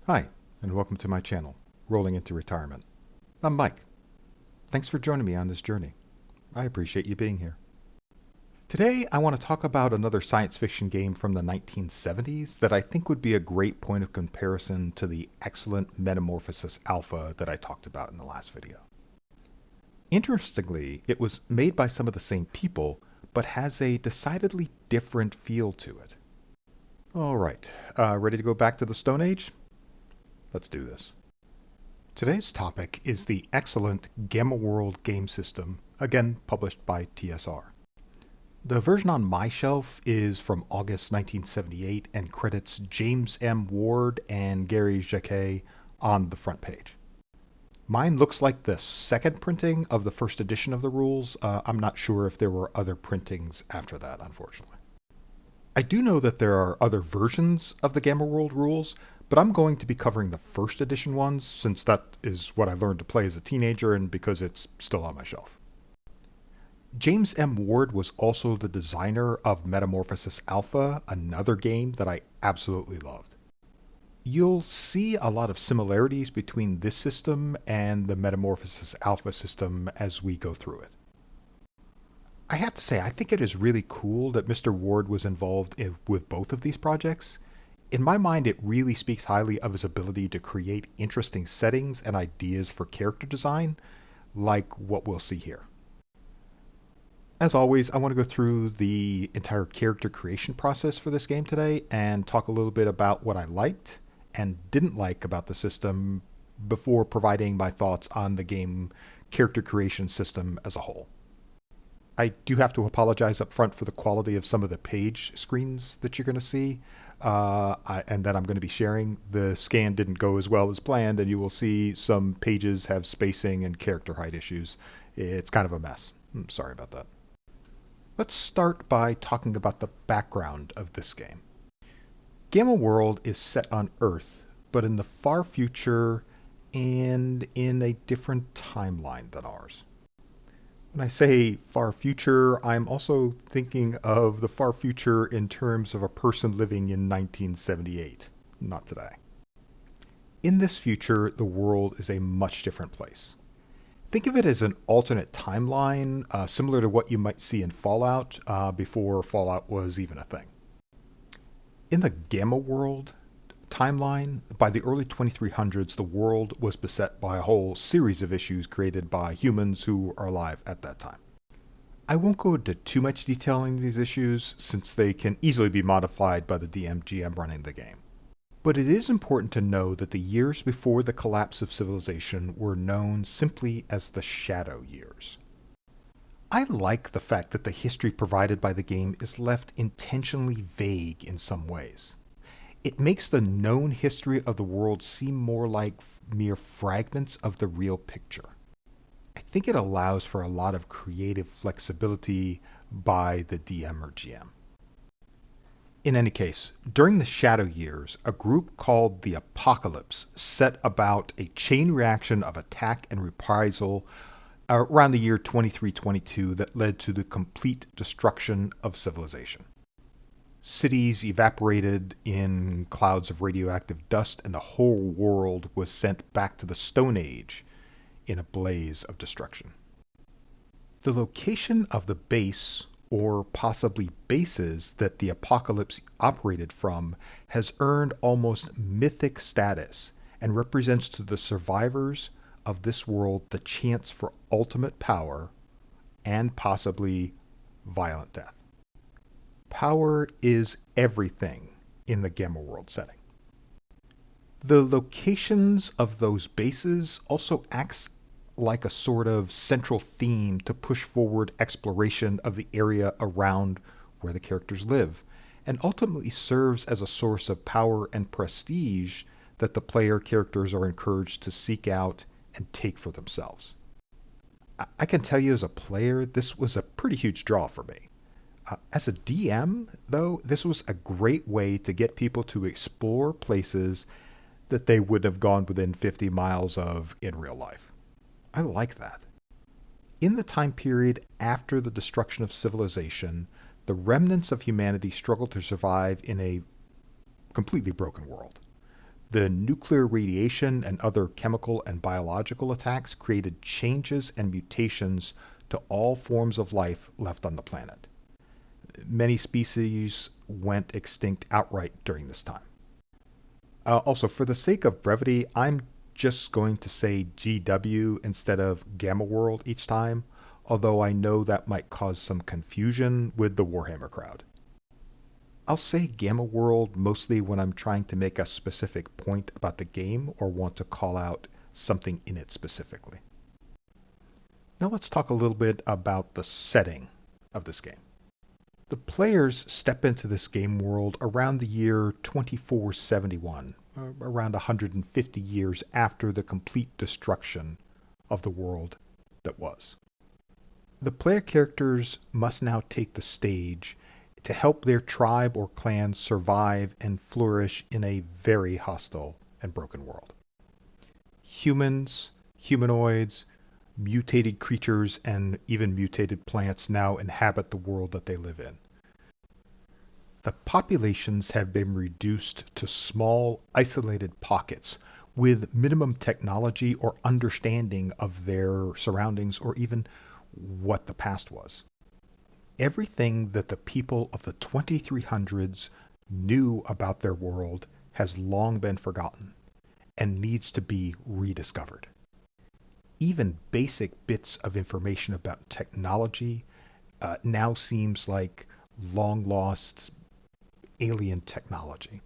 Hi, and welcome to my channel, Rolling into Retirement. I'm Mike. Thanks for joining me on this journey. I appreciate you being here. Today, I want to talk about another science fiction game from the 1970s that I think would be a great point of comparison to the excellent Metamorphosis Alpha that I talked about in the last video. Interestingly, it was made by some of the same people, but has a decidedly different feel to it. Alright, ready to go back to the Stone Age? Let's do this. Today's topic is the excellent Gamma World game system, again published by TSR. The version on my shelf is from August 1978 and credits James M. Ward and Gary Jacquet on the front page. Mine looks like the second printing of the first edition of the rules. I'm not sure if there were other printings after that, unfortunately. I do know that there are other versions of the Gamma World rules, but I'm going to be covering the first edition ones since that is what I learned to play as a teenager and because it's still on my shelf. James M. Ward was also the designer of Metamorphosis Alpha, another game that I absolutely loved. You'll see a lot of similarities between this system and the Metamorphosis Alpha system as we go through it. I have to say, I think it is really cool that Mr. Ward was involved with both of these projects. In my mind, it really speaks highly of his ability to create interesting settings and ideas for character design, like what we'll see here. As always, I want to go through the entire character creation process for this game today and talk a little bit about what I liked and didn't like about the system before providing my thoughts on the game character creation system as a whole. I do have to apologize up front for the quality of some of the page screens that you're going to see and that I'm going to be sharing. The scan didn't go as well as planned, and you will see some pages have spacing and character height issues. It's kind of a mess. I'm sorry about that. Let's start by talking about the background of this game. Gamma World is set on Earth, but in the far future and in a different timeline than ours. When I say far future, I'm also thinking of the far future in terms of a person living in 1978, not today. In this future, the world is a much different place. Think of it as an alternate timeline, similar to what you might see in Fallout before Fallout was even a thing. In the Gamma World timeline, by the early 2300s, the world was beset by a whole series of issues created by humans who are alive at that time. I won't go into too much detail on these issues since they can easily be modified by the DM/GM running the game. But it is important to know that the years before the collapse of civilization were known simply as the Shadow Years. I like the fact that the history provided by the game is left intentionally vague in some ways. It makes the known history of the world seem more like mere fragments of the real picture. I think it allows for a lot of creative flexibility by the DM or GM. In any case, during the Shadow Years, a group called the Apocalypse set about a chain reaction of attack and reprisal around the year 2322 that led to the complete destruction of civilization. Cities evaporated in clouds of radioactive dust, and the whole world was sent back to the Stone Age in a blaze of destruction. The location of the base, or possibly bases, that the Apocalypse operated from has earned almost mythic status and represents to the survivors of this world the chance for ultimate power and possibly violent death. Power is everything in the Gamma World setting. The locations of those bases also acts like a sort of central theme to push forward exploration of the area around where the characters live, and ultimately serves as a source of power and prestige that the player characters are encouraged to seek out and take for themselves. I can tell you as a player, this was a pretty huge draw for me. As a DM, though, this was a great way to get people to explore places that they would have gone within 50 miles of in real life. I like that. In the time period after the destruction of civilization, the remnants of humanity struggled to survive in a completely broken world. The nuclear radiation and other chemical and biological attacks created changes and mutations to all forms of life left on the planet. Many species went extinct outright during this time. Also, for the sake of brevity, I'm just going to say GW instead of Gamma World each time, although I know that might cause some confusion with the Warhammer crowd. I'll say Gamma World mostly when I'm trying to make a specific point about the game or want to call out something in it specifically. Now let's talk a little bit about the setting of this game. The players step into this game world around the year 2471, around 150 years after the complete destruction of the world that was. The player characters must now take the stage to help their tribe or clan survive and flourish in a very hostile and broken world. Humans, humanoids, mutated creatures, and even mutated plants now inhabit the world that they live in. The populations have been reduced to small, isolated pockets with minimum technology or understanding of their surroundings or even what the past was. Everything that the people of the 2300s knew about their world has long been forgotten and needs to be rediscovered. Even basic bits of information about technology now seems like long-lost alien technology.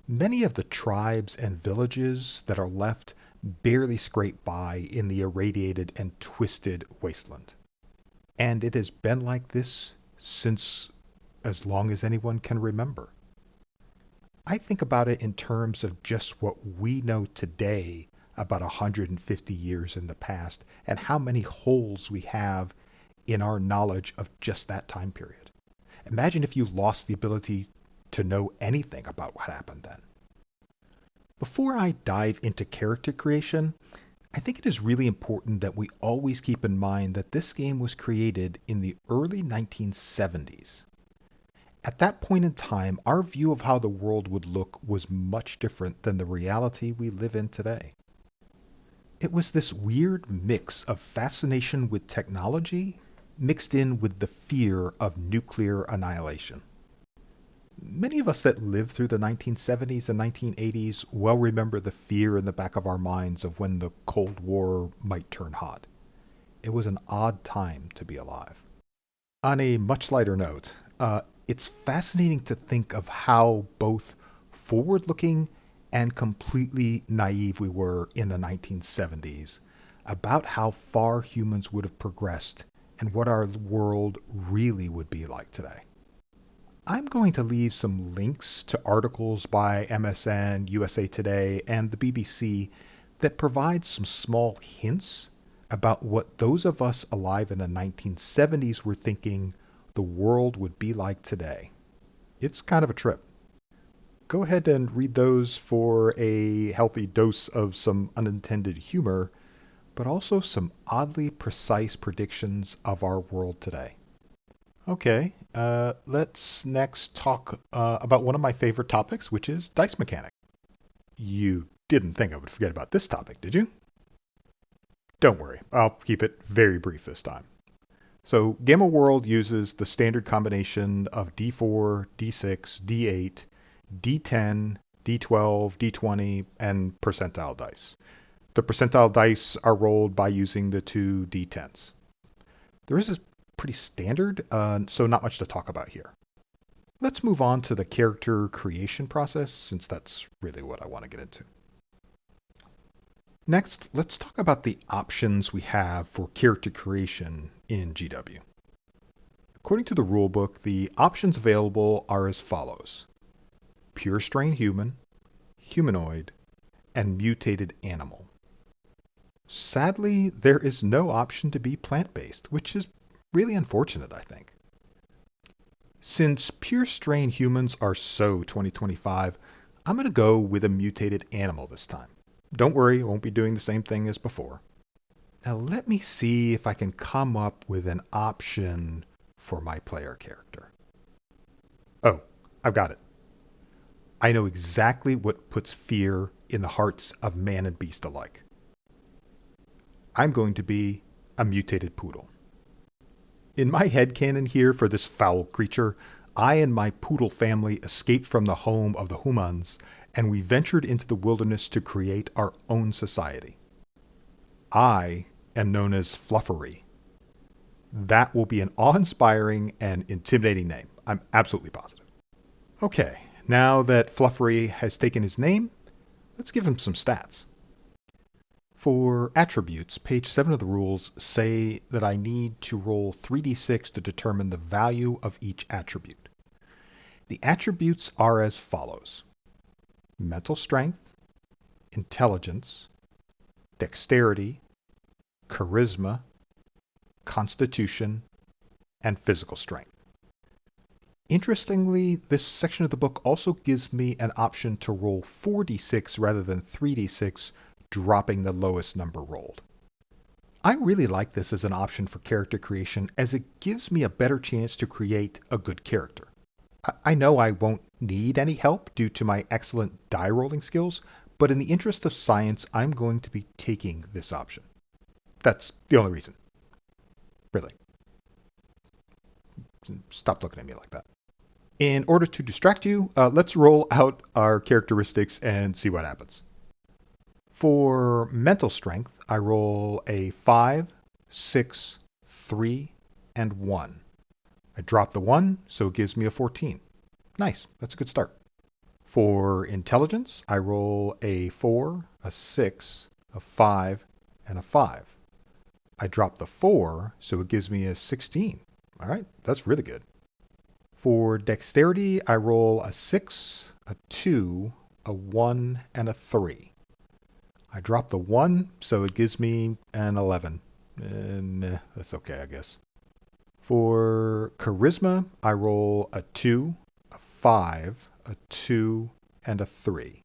Many of the tribes and villages that are left barely scrape by in the irradiated and twisted wasteland. And it has been like this since as long as anyone can remember. I think about it in terms of just what we know today about 150 years in the past and how many holes we have in our knowledge of just that time period. Imagine if you lost the ability to know anything about what happened then. Before I dive into character creation, I think it is really important that we always keep in mind that this game was created in the early 1970s. At that point in time, our view of how the world would look was much different than the reality we live in today. It was this weird mix of fascination with technology mixed in with the fear of nuclear annihilation. Many of us that lived through the 1970s and 1980s well remember the fear in the back of our minds of when the Cold War might turn hot. It was an odd time to be alive. On a much lighter note, it's fascinating to think of how both forward-looking and completely naive we were in the 1970s about how far humans would have progressed and what our world really would be like today. I'm going to leave some links to articles by MSN, USA Today, and the BBC that provide some small hints about what those of us alive in the 1970s were thinking the world would be like today. It's kind of a trip. Go ahead and read those for a healthy dose of some unintended humor, but also some oddly precise predictions of our world today. Okay, let's next talk about one of my favorite topics, which is dice mechanics. You didn't think I would forget about this topic, did you? Don't worry, I'll keep it very brief this time. So, Gamma World uses the standard combination of D4, D6, D8, D10, D12, D20, and percentile dice. The percentile dice are rolled by using the two D10s. The rest is pretty standard, so not much to talk about here. Let's move on to the character creation process, since that's really what I want to get into. Next, let's talk about the options we have for character creation in GW. According to the rulebook, the options available are as follows: pure strain human, humanoid, and mutated animal. Sadly, there is no option to be plant-based, which is really unfortunate, I think. Since pure strain humans are so 2025, I'm going to go with a mutated animal this time. Don't worry, I won't be doing the same thing as before. Now let me see if I can come up with an option for my player character. Oh, I've got it. I know exactly what puts fear in the hearts of man and beast alike. I'm going to be a mutated poodle. In my headcanon here for this foul creature, I and my poodle family escaped from the home of the humans, and we ventured into the wilderness to create our own society. I am known as Fluffery. That will be an awe-inspiring and intimidating name. I'm absolutely positive. Okay, now that Fluffery has taken his name, let's give him some stats. For attributes, page 7 of the rules say that I need to roll 3d6 to determine the value of each attribute. The attributes are as follows: mental strength, intelligence, dexterity, charisma, constitution, and physical strength. Interestingly, this section of the book also gives me an option to roll 4d6 rather than 3d6, dropping the lowest number rolled. I really like this as an option for character creation, as it gives me a better chance to create a good character. I know I won't need any help due to my excellent die rolling skills, but in the interest of science, I'm going to be taking this option. That's the only reason. Really. Stop looking at me like that. In order to distract you, let's roll out our characteristics and see what happens. For mental strength, I roll a 5, 6, 3, and 1. I drop the 1, so it gives me a 14. Nice, that's a good start. For intelligence, I roll a 4, a 6, a 5, and a 5. I drop the 4, so it gives me a 16. All right, that's really good. For dexterity, I roll a 6, a 2, a 1, and a 3. I drop the 1, so it gives me an 11. That's okay, I guess. For charisma, I roll a 2, a 5, a 2, and a 3.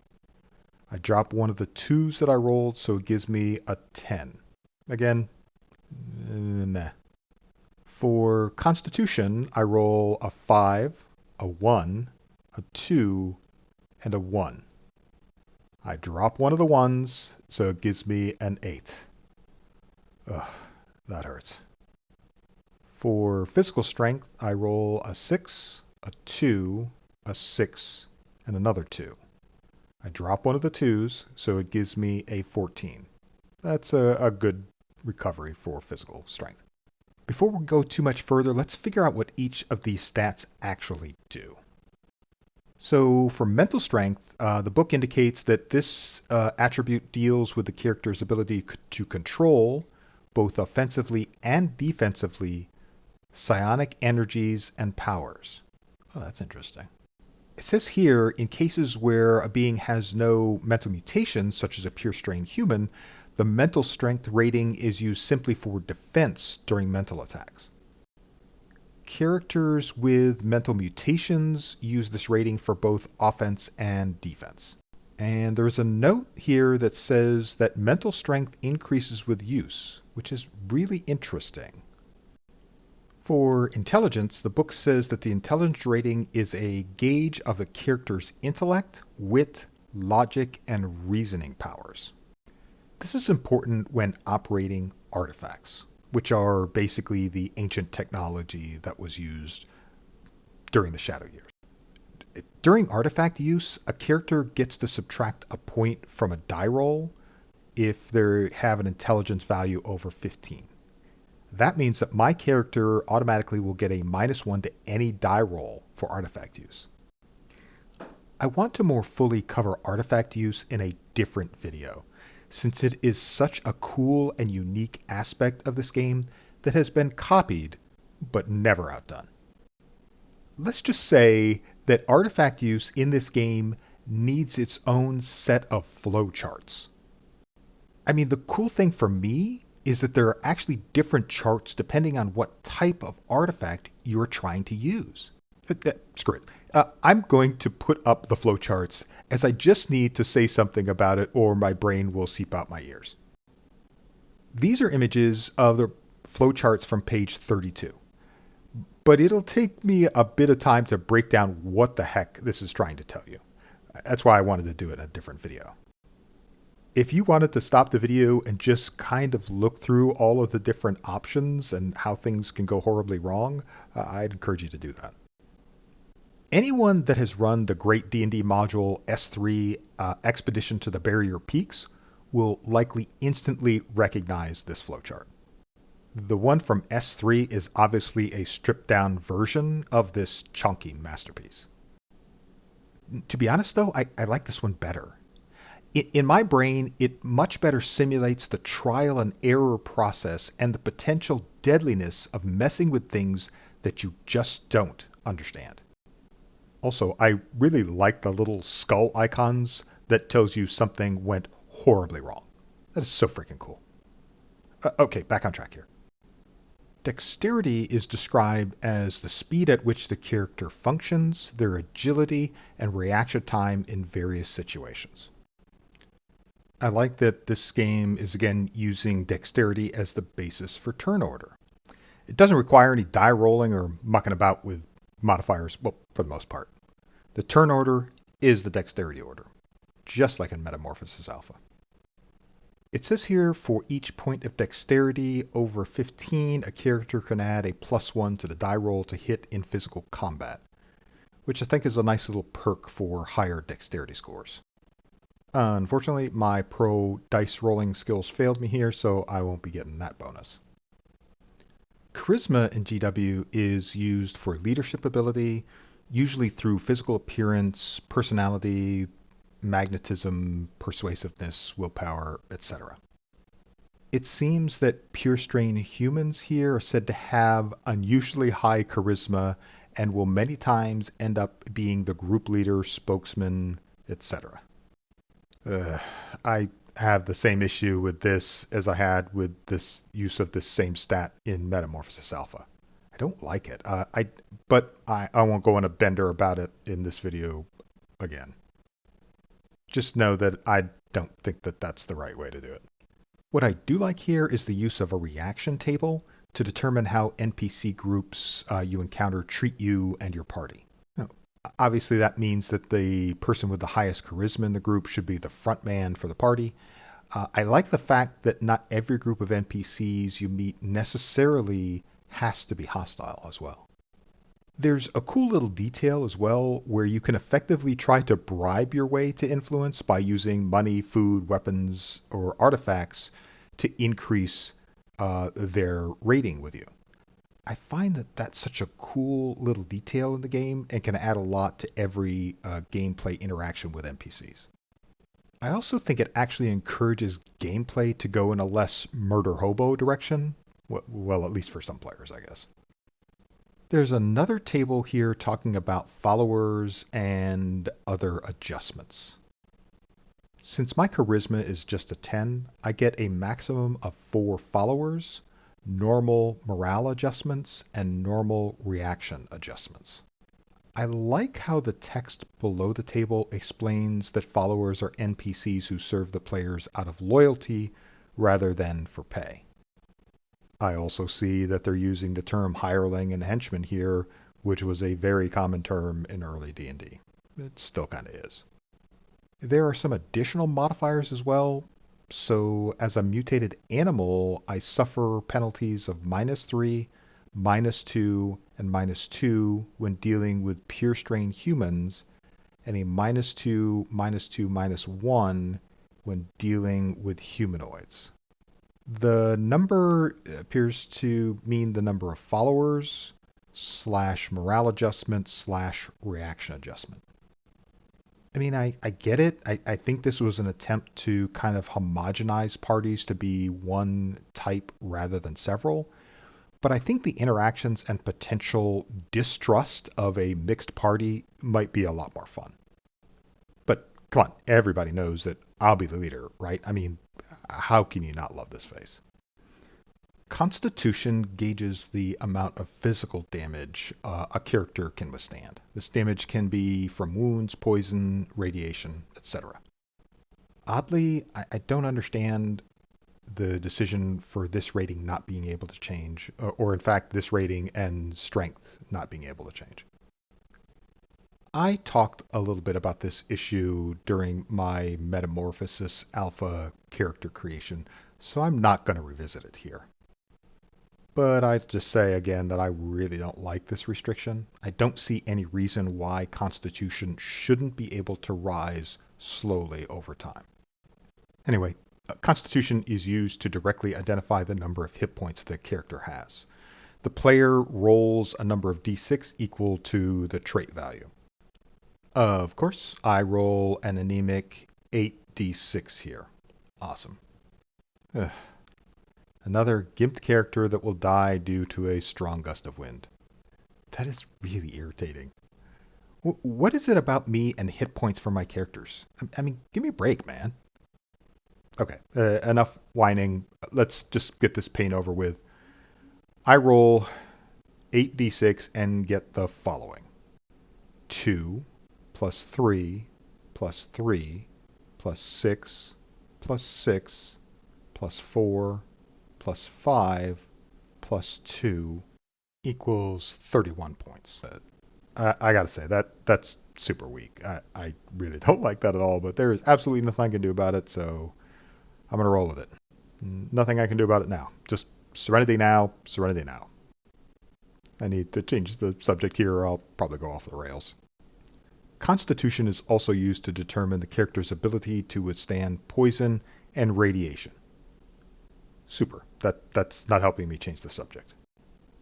I drop one of the 2s that I rolled, so it gives me a 10. Again, meh. For constitution, I roll a 5, a 1, a 2, and a 1. I drop one of the 1s, so it gives me an 8. Ugh, that hurts. For physical strength, I roll a 6, a 2, a 6, and another 2. I drop one of the 2s, so it gives me a 14. That's a good recovery for physical strength. Before we go too much further, let's figure out what each of these stats actually do. So for mental strength, the book indicates that this attribute deals with the character's ability to control, both offensively and defensively, psionic energies and powers. Oh, that's interesting. It says here, in cases where a being has no mental mutations, such as a pure strain human, the mental strength rating is used simply for defense during mental attacks. Characters with mental mutations use this rating for both offense and defense. And there's a note here that says that mental strength increases with use, which is really interesting. For intelligence, the book says that the intelligence rating is a gauge of the character's intellect, wit, logic, and reasoning powers. This is important when operating artifacts, which are basically the ancient technology that was used during the Shadow Years. During artifact use, a character gets to subtract a point from a die roll if they have an intelligence value over 15. That means that my character automatically will get a -1 to any die roll for artifact use. I want to more fully cover artifact use in a different video, since it is such a cool and unique aspect of this game that has been copied but never outdone. Let's just say that artifact use in this game needs its own set of flowcharts. I mean, the cool thing for me is that there are actually different charts depending on what type of artifact you're trying to use. Screw it. I'm going to put up the flowcharts, as I just need to say something about it or my brain will seep out my ears. These are images of the flowcharts from page 32. But it'll take me a bit of time to break down what the heck this is trying to tell you. That's why I wanted to do it in a different video. If you wanted to stop the video and just kind of look through all of the different options and how things can go horribly wrong, I'd encourage you to do that. Anyone that has run the Great D&D module S3 Expedition to the Barrier Peaks will likely instantly recognize this flowchart. The one from S3 is obviously a stripped down version of this chunky masterpiece. To be honest though, I like this one better. In my brain, it much better simulates the trial and error process and the potential deadliness of messing with things that you just don't understand. Also, I really like the little skull icons that tells you something went horribly wrong. That is so freaking cool. Okay, back on track here. Dexterity is described as the speed at which the character functions, their agility, and reaction time in various situations. I like that this game is again using dexterity as the basis for turn order. It doesn't require any die rolling or mucking about with modifiers, well, for the most part. The turn order is the dexterity order, just like in Metamorphosis Alpha. It says here for each point of dexterity over 15, a character can add a +1 to the die roll to hit in physical combat, which I think is a nice little perk for higher dexterity scores. Unfortunately, my pro dice rolling skills failed me here, so I won't be getting that bonus. Charisma in GW is used for leadership ability, usually through physical appearance, personality, magnetism, persuasiveness, willpower, etc. It seems that pure strain humans here are said to have unusually high charisma and will many times end up being the group leader, spokesman, etc. I have the same issue with this as I had with this use of this same stat in Metamorphosis Alpha. I don't like it, but I won't go on a bender about it in this video again. Just know that I don't think that that's the right way to do it. What I do like here is the use of a reaction table to determine how NPC groups you encounter treat you and your party. Now, obviously that means that the person with the highest charisma in the group should be the front man for the party. I like the fact that not every group of NPCs you meet necessarily has to be hostile as well. There's a cool little detail as well where you can effectively try to bribe your way to influence by using money, food, weapons, or artifacts to increase their rating with you. I find that that's such a cool little detail in the game and can add a lot to every gameplay interaction with NPCs. I also think it actually encourages gameplay to go in a less murder hobo direction. Well, at least for some players, I guess. There's another table here talking about followers and other adjustments. Since my charisma is just a 10, I get a maximum of 4 followers, normal morale adjustments, and normal reaction adjustments. I like how the text below the table explains that followers are NPCs who serve the players out of loyalty rather than for pay. I also see that they're using the term hireling and henchman here, which was a very common term in early D&D. It still kind of is. There are some additional modifiers as well. So as a mutated animal, I suffer penalties of -3, -2, and -2 when dealing with pure strain humans, and a -2, -2, -1 when dealing with humanoids. The number appears to mean the number of followers / morale adjustment / reaction adjustment. I mean, I get it. I think this was an attempt to kind of homogenize parties to be one type rather than several. But I think the interactions and potential distrust of a mixed party might be a lot more fun. But come on, everybody knows that I'll be the leader, right? I mean, how can you not love this face? Constitution gauges the amount of physical damage a character can withstand. This damage can be from wounds, poison, radiation, etc. Oddly, I don't understand the decision for this rating not being able to change, or in fact this rating and strength not being able to change. I talked a little bit about this issue during my Metamorphosis Alpha character creation, so I'm not going to revisit it here. But I'd just say again that I really don't like this restriction. I don't see any reason why Constitution shouldn't be able to rise slowly over time. Anyway, Constitution is used to directly identify the number of hit points the character has. The player rolls a number of d6 equal to the trait value. Of course, I roll an anemic 8d6 here. Awesome. Ugh. Another gimped character that will die due to a strong gust of wind. That is really irritating. What is it about me and hit points for my characters? I mean, give me a break, man. Okay, enough whining. Let's just get this pain over with. I roll 8d6 and get the following. 2 plus 3 plus 3 plus 6 plus 6 plus 4 plus 5 plus 2 equals 31 points. I gotta say, that's super weak. I really don't like that at all, but there is absolutely nothing I can do about it, so I'm gonna roll with it. Nothing I can do about it now. Just Serenity now, Serenity now. I need to change the subject here or I'll probably go off the rails. Constitution is also used to determine the character's ability to withstand poison and radiation. Super. That's not helping me change the subject.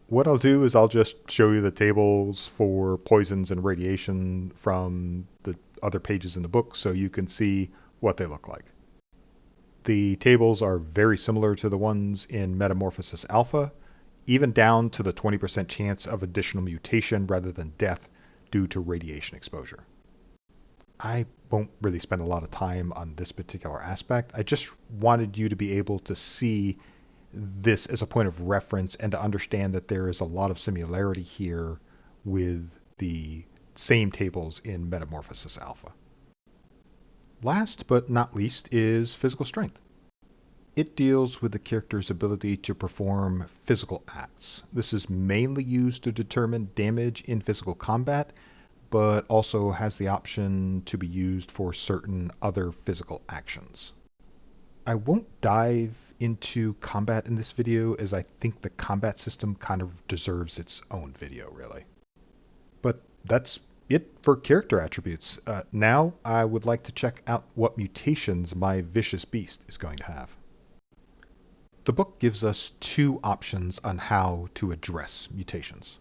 What I'll do is I'll just show you the tables for poisons and radiation from the other pages in the book so you can see what they look like. The tables are very similar to the ones in Metamorphosis Alpha, even down to the 20% chance of additional mutation rather than death due to radiation exposure. I won't really spend a lot of time on this particular aspect. I just wanted you to be able to see this as a point of reference and to understand that there is a lot of similarity here with the same tables in Metamorphosis Alpha. Last but not least is physical strength. It deals with the character's ability to perform physical acts. This is mainly used to determine damage in physical combat, but also has the option to be used for certain other physical actions. I won't dive into combat in this video as I think the combat system kind of deserves its own video, really. But that's it for character attributes. Now I would like to check out what mutations my Vicious Beast is going to have. The book gives us two options on how to address mutations.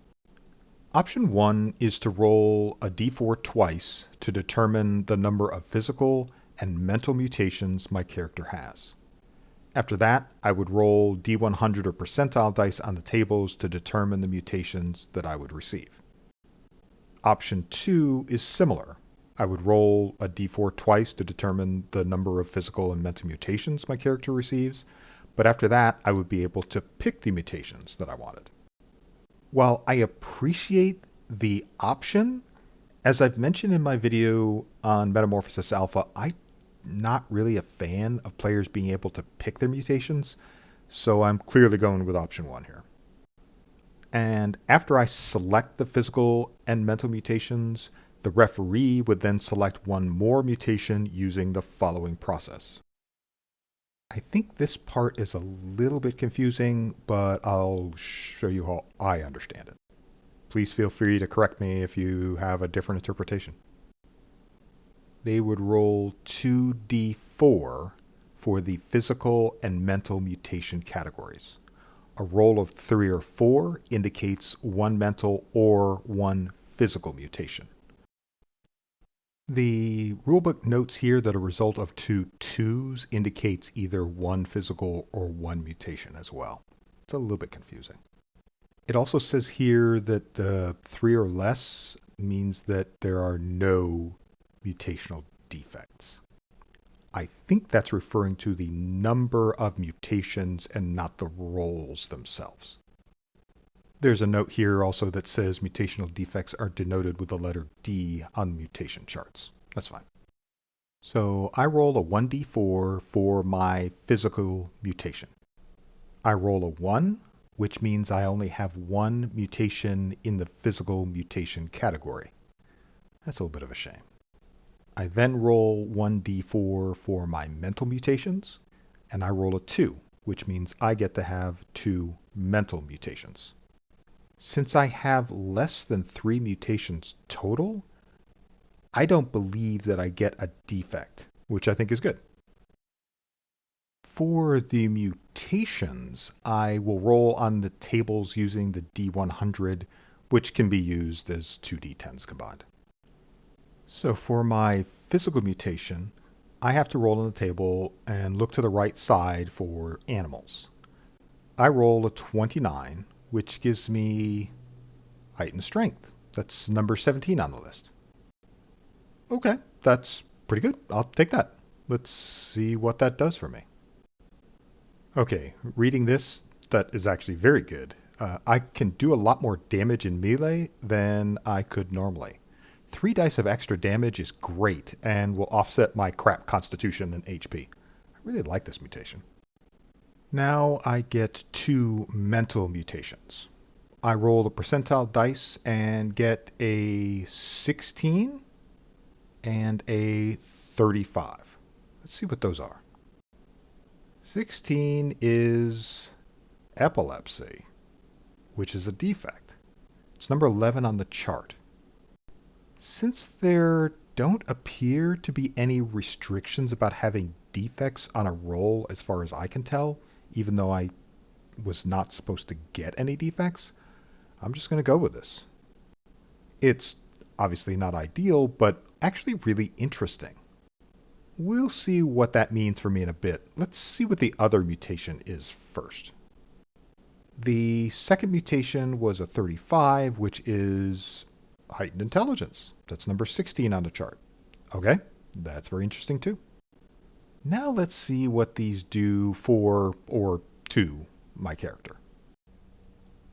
Option 1 is to roll a d4 twice to determine the number of physical and mental mutations my character has. After that, I would roll d100 or percentile dice on the tables to determine the mutations that I would receive. Option 2 is similar. I would roll a d4 twice to determine the number of physical and mental mutations my character receives, but after that, I would be able to pick the mutations that I wanted. While I appreciate the option, as I've mentioned in my video on Metamorphosis Alpha, I'm not really a fan of players being able to pick their mutations, so I'm clearly going with option 1 here. And after I select the physical and mental mutations, the referee would then select one more mutation using the following process. I think this part is a little bit confusing, but I'll show you how I understand it. Please feel free to correct me if you have a different interpretation. They would roll 2d4 for the physical and mental mutation categories. A roll of 3 or 4 indicates one mental or one physical mutation. The rulebook notes here that a result of 2 2s indicates either one physical or one mutation as well. It's a little bit confusing. It also says here that 3 or less means that there are no mutational defects. I think that's referring to the number of mutations and not the rolls themselves. There's a note here also that says mutational defects are denoted with the letter D on the mutation charts. That's fine. So I roll a 1d4 for my physical mutation. I roll a 1, which means I only have one mutation in the physical mutation category. That's a little bit of a shame. I then roll 1d4 for my mental mutations, and I roll a 2, which means I get to have 2 mental mutations. Since I have less than 3 mutations total, I don't believe that I get a defect, which I think is good. For the mutations, I will roll on the tables using the D100, which can be used as 2d10s combined. So for my physical mutation, I have to roll on the table and look to the right side for animals. I roll a 29, which gives me heightened strength. That's number 17 on the list. Okay, that's pretty good. I'll take that. Let's see what that does for me. Okay, reading this, that is actually very good. I can do a lot more damage in melee than I could normally. 3 dice of extra damage is great and will offset my crap constitution and HP. I really like this mutation. Now I get 2 mental mutations. I roll the percentile dice and get a 16 and a 35. Let's see what those are. 16 is epilepsy, which is a defect. It's number 11 on the chart. Since there don't appear to be any restrictions about having defects on a roll as far as I can tell, even though I was not supposed to get any defects, I'm just going to go with this. It's obviously not ideal, but actually really interesting. We'll see what that means for me in a bit. Let's see what the other mutation is first. The second mutation was a 35, which is heightened intelligence. That's number 16 on the chart. Okay, that's very interesting too. Now let's see what these do for or to my character.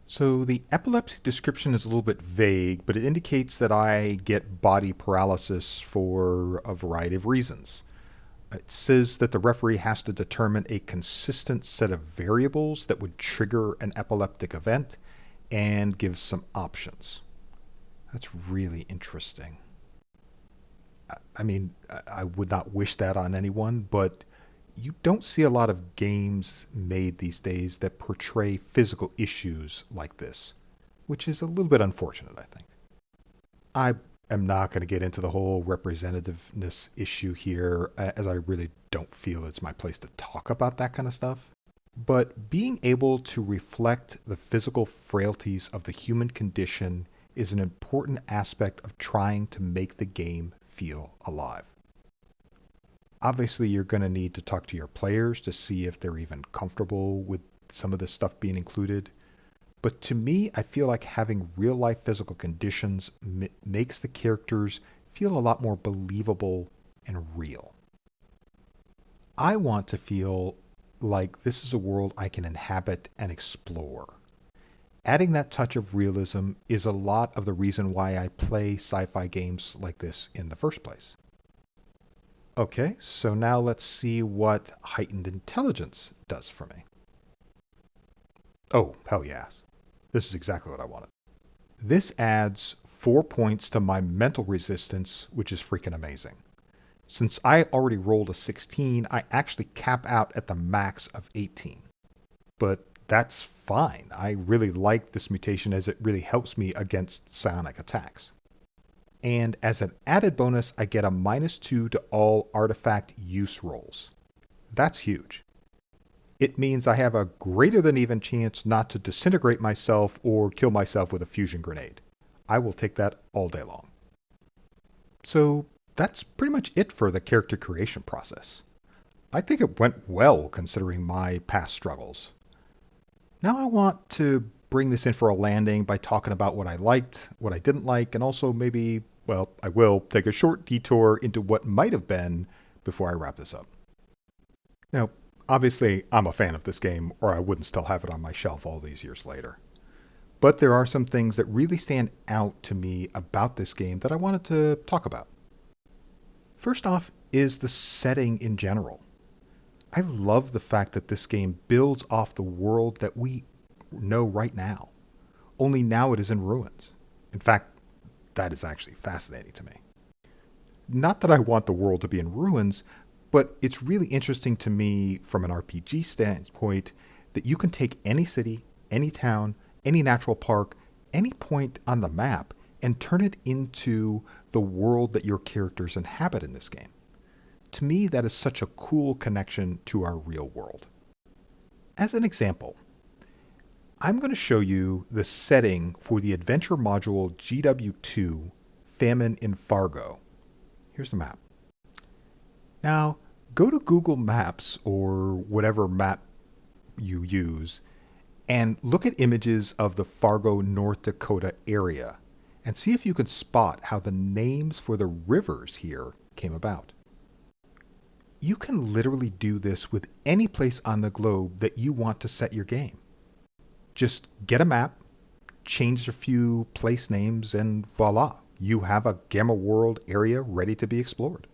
So the epilepsy description is a little bit vague, but it indicates that I get body paralysis for a variety of reasons. It says that the referee has to determine a consistent set of variables that would trigger an epileptic event and give some options. That's really interesting. I mean, I would not wish that on anyone, but you don't see a lot of games made these days that portray physical issues like this, which is a little bit unfortunate, I think. I am not going to get into the whole representativeness issue here, as I really don't feel it's my place to talk about that kind of stuff. But being able to reflect the physical frailties of the human condition is an important aspect of trying to make the game feel alive. Obviously, you're going to need to talk to your players to see if they're even comfortable with some of this stuff being included. But to me, I feel like having real-life physical conditions makes the characters feel a lot more believable and real. I want to feel like this is a world I can inhabit and explore. Adding that touch of realism is a lot of the reason why I play sci-fi games like this in the first place. Okay, so now let's see what heightened intelligence does for me. Oh, hell yes. This is exactly what I wanted. This adds 4 points to my mental resistance, which is freaking amazing. Since I already rolled a 16, I actually cap out at the max of 18. But that's fine. I really like this mutation as it really helps me against psionic attacks. And as an added bonus, I get a -2 to all artifact use rolls. That's huge. It means I have a greater than even chance not to disintegrate myself or kill myself with a fusion grenade. I will take that all day long. So that's pretty much it for the character creation process. I think it went well considering my past struggles. Now I want to bring this in for a landing by talking about what I liked, what I didn't like, and also maybe, well, I will take a short detour into what might have been before I wrap this up. Now, obviously, I'm a fan of this game, or I wouldn't still have it on my shelf all these years later. But there are some things that really stand out to me about this game that I wanted to talk about. First off is the setting in general. I love the fact that this game builds off the world that we know right now. Only now it is in ruins. In fact, that is actually fascinating to me. Not that I want the world to be in ruins, but it's really interesting to me from an RPG standpoint that you can take any city, any town, any natural park, any point on the map, and turn it into the world that your characters inhabit in this game. To me, that is such a cool connection to our real world. As an example, I'm going to show you the setting for the adventure module GW2 Famine in Fargo. Here's the map. Now, go to Google Maps or whatever map you use and look at images of the Fargo, North Dakota area and see if you can spot how the names for the rivers here came about. You can literally do this with any place on the globe that you want to set your game. Just get a map, change a few place names, and voila, you have a Gamma World area ready to be explored.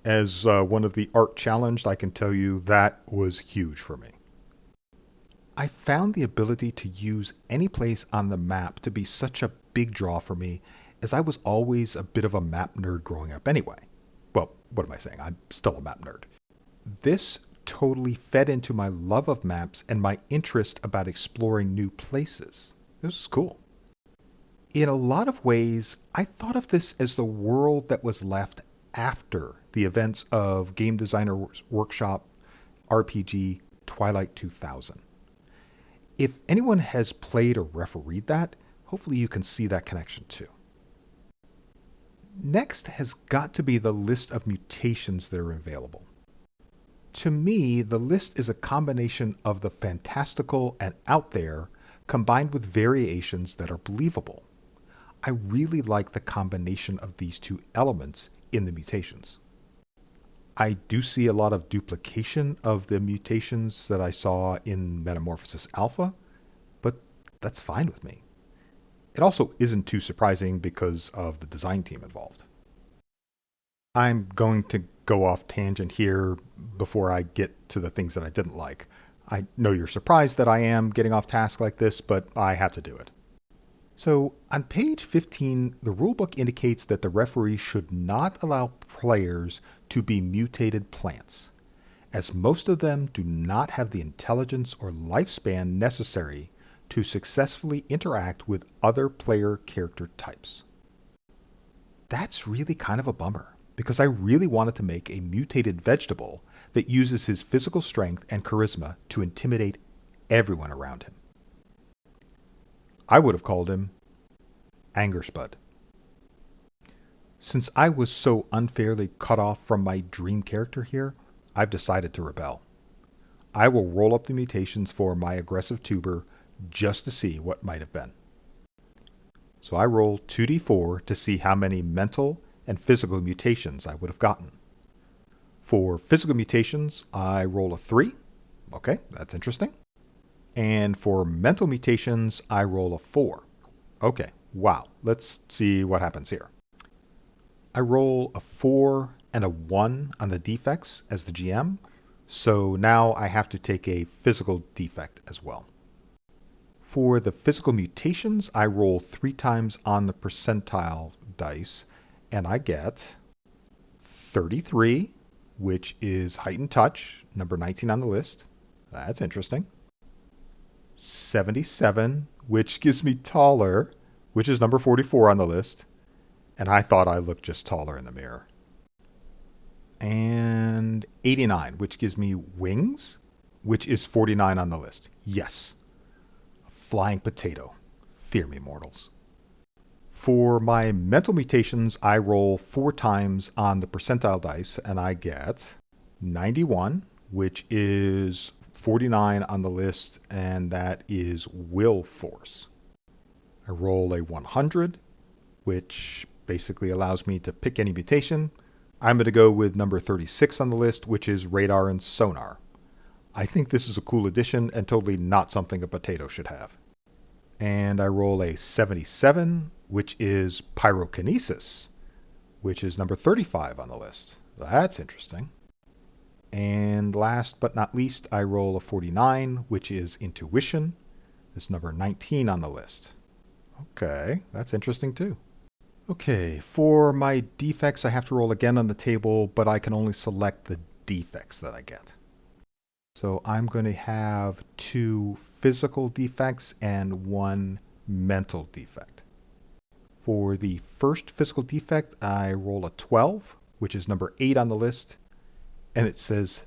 As one of the art challenged, I can tell you that was huge for me. I found the ability to use any place on the map to be such a big draw for me, as I was always a bit of a map nerd growing up anyway. Well, what am I saying? I'm still a map nerd. This totally fed into my love of maps and my interest about exploring new places. This is cool. In a lot of ways, I thought of this as the world that was left after the events of Game Designer's Workshop RPG Twilight 2000. If anyone has played or refereed that, hopefully you can see that connection too. Next has got to be the list of mutations that are available. To me, the list is a combination of the fantastical and out there combined with variations that are believable. I really like the combination of these two elements in the mutations. I do see a lot of duplication of the mutations that I saw in Metamorphosis Alpha, but that's fine with me. It also isn't too surprising because of the design team involved. I'm going to go off tangent here before I get to the things that I didn't like. I know you're surprised that I am getting off task like this, but I have to do it. So on page 15, the rulebook indicates that the referee should not allow players to be mutated plants, as most of them do not have the intelligence or lifespan necessary to successfully interact with other player character types. That's really kind of a bummer, because I really wanted to make a mutated vegetable that uses his physical strength and charisma to intimidate everyone around him. I would have called him Anger Spud. Since I was so unfairly cut off from my dream character here, I've decided to rebel. I will roll up the mutations for my aggressive tuber just to see what might have been. So I roll 2d4 to see how many mental and physical mutations I would have gotten. For physical mutations, I roll a 3. Okay, that's interesting. And for mental mutations, I roll a 4. Okay, wow. Let's see what happens here. I roll a 4 and a 1 on the defects as the GM, so now I have to take a physical defect as well. For the physical mutations, I roll 3 times on the percentile dice, and I get 33, which is heightened touch, number 19 on the list. That's interesting. 77, which gives me taller, which is number 44 on the list. And I thought I looked just taller in the mirror. And 89, which gives me wings, which is 49 on the list. Yes. A flying potato. Fear me, mortals. For my mental mutations, I roll 4 times on the percentile dice, and I get 91, which is 49 on the list, and that is will force. I roll a 100, which basically allows me to pick any mutation. I'm going to go with number 36 on the list, which is radar and sonar. I think this is a cool addition and totally not something a potato should have. And I roll a 77, which is pyrokinesis, which is number 35 on the list. That's interesting. And last but not least, I roll a 49, which is intuition. It's number 19 on the list. Okay, that's interesting too. Okay, for my defects, I have to roll again on the table, but I can only select the defects that I get. So I'm going to have 2 physical defects and 1 mental defect. For the first physical defect, I roll a 12, which is number 8 on the list, and it says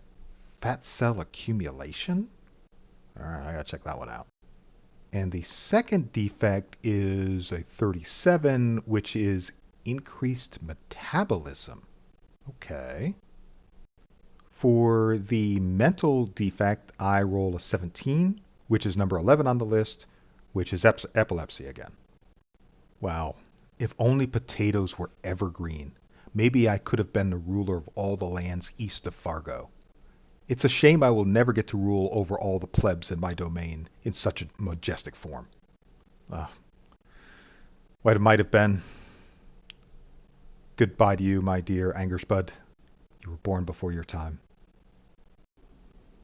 fat cell accumulation. All right, I gotta check that one out. And the second defect is a 37, which is increased metabolism. Okay. For the mental defect, I roll a 17, which is number 11 on the list, which is epilepsy again. Wow, if only potatoes were evergreen. Maybe I could have been the ruler of all the lands east of Fargo. It's a shame I will never get to rule over all the plebs in my domain in such a majestic form. Ah, what it might have been. Goodbye to you, my dear Angerspud. You were born before your time.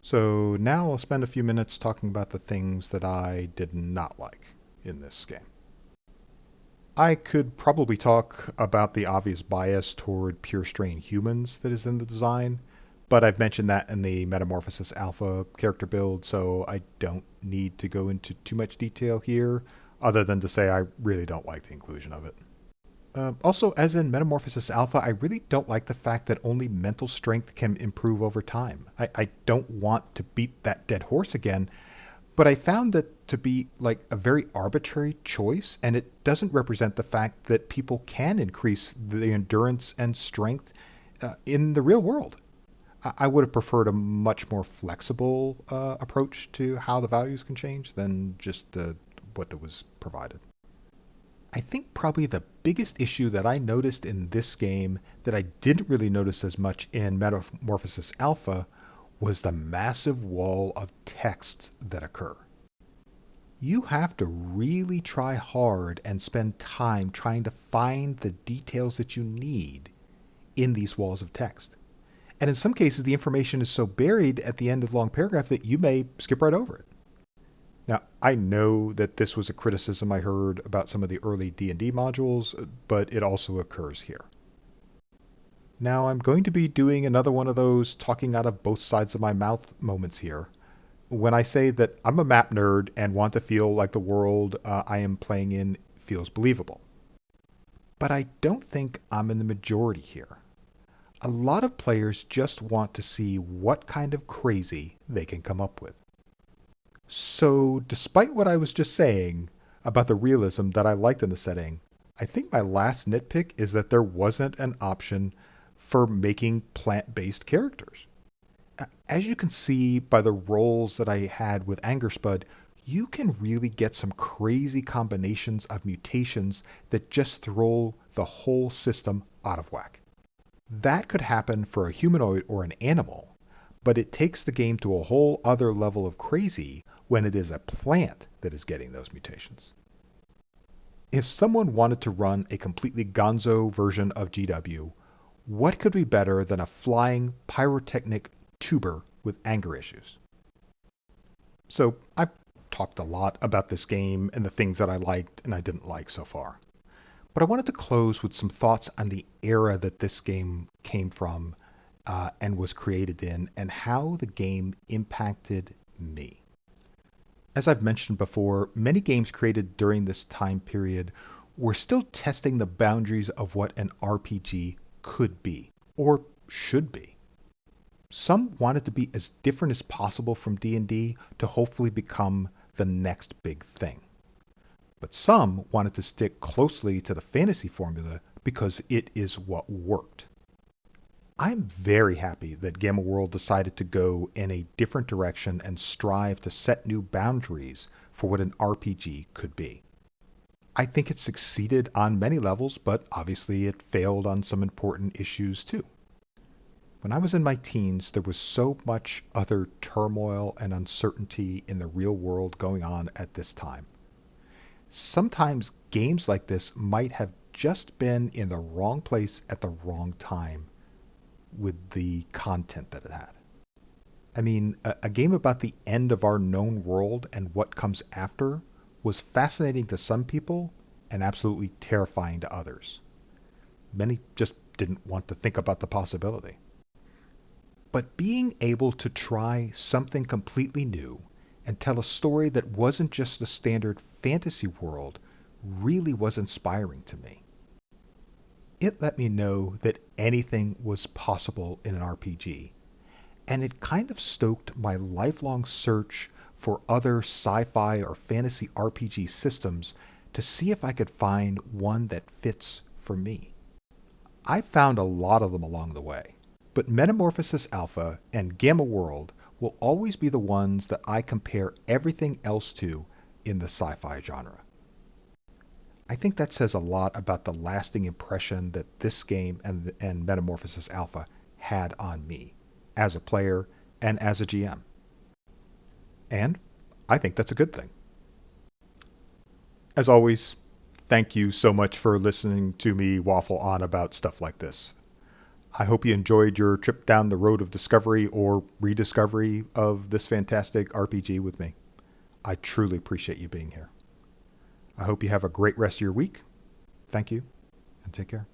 So now I'll spend a few minutes talking about the things that I did not like in this game. I could probably talk about the obvious bias toward pure strain humans that is in the design, but I've mentioned that in the Metamorphosis Alpha character build, so I don't need to go into too much detail here, other than to say I really don't like the inclusion of it. Also, as in Metamorphosis Alpha, I really don't like the fact that only mental strength can improve over time. I don't want to beat that dead horse again, but I found that to be like a very arbitrary choice, and it doesn't represent the fact that people can increase the endurance and strength in the real world. I would have preferred a much more flexible approach to how the values can change than just what that was provided. I think probably the biggest issue that I noticed in this game that I didn't really notice as much in Metamorphosis Alpha was the massive wall of text that occur. You have to really try hard and spend time trying to find the details that you need in these walls of text. And in some cases, the information is so buried at the end of the long paragraph that you may skip right over it. Now, I know that this was a criticism I heard about some of the early D&D modules, but it also occurs here. Now, I'm going to be doing another one of those talking out of both sides of my mouth moments here. When I say that I'm a map nerd and want to feel like the world I am playing in feels believable. But I don't think I'm in the majority here. A lot of players just want to see what kind of crazy they can come up with. So, despite what I was just saying about the realism that I liked in the setting, I think my last nitpick is that there wasn't an option for making plant-based characters. As you can see by the rolls that I had with Angerspud, you can really get some crazy combinations of mutations that just throw the whole system out of whack. That could happen for a humanoid or an animal, but it takes the game to a whole other level of crazy when it is a plant that is getting those mutations. If someone wanted to run a completely gonzo version of GW, what could be better than a flying pyrotechnic tuber with anger issues? So I've talked a lot about this game and the things that I liked and I didn't like so far. But I wanted to close with some thoughts on the era that this game came from and was created in, and how the game impacted me. As I've mentioned before, many games created during this time period were still testing the boundaries of what an RPG could be, or should be. Some wanted to be as different as possible from D&D to hopefully become the next big thing. But some wanted to stick closely to the fantasy formula because it is what worked. I'm very happy that Gamma World decided to go in a different direction and strive to set new boundaries for what an RPG could be. I think it succeeded on many levels, but obviously it failed on some important issues too. When I was in my teens, there was so much other turmoil and uncertainty in the real world going on at this time. Sometimes games like this might have just been in the wrong place at the wrong time with the content that it had. I mean, a game about the end of our known world and what comes after was fascinating to some people and absolutely terrifying to others. Many just didn't want to think about the possibility. But being able to try something completely new and tell a story that wasn't just the standard fantasy world really was inspiring to me. It let me know that anything was possible in an RPG, and it kind of stoked my lifelong search for other sci-fi or fantasy RPG systems to see if I could find one that fits for me. I found a lot of them along the way, but Metamorphosis Alpha and Gamma World will always be the ones that I compare everything else to in the sci-fi genre. I think that says a lot about the lasting impression that this game and Metamorphosis Alpha had on me as a player and as a GM. And I think that's a good thing. As always, thank you so much for listening to me waffle on about stuff like this. I hope you enjoyed your trip down the road of discovery or rediscovery of this fantastic RPG with me. I truly appreciate you being here. I hope you have a great rest of your week. Thank you, and take care.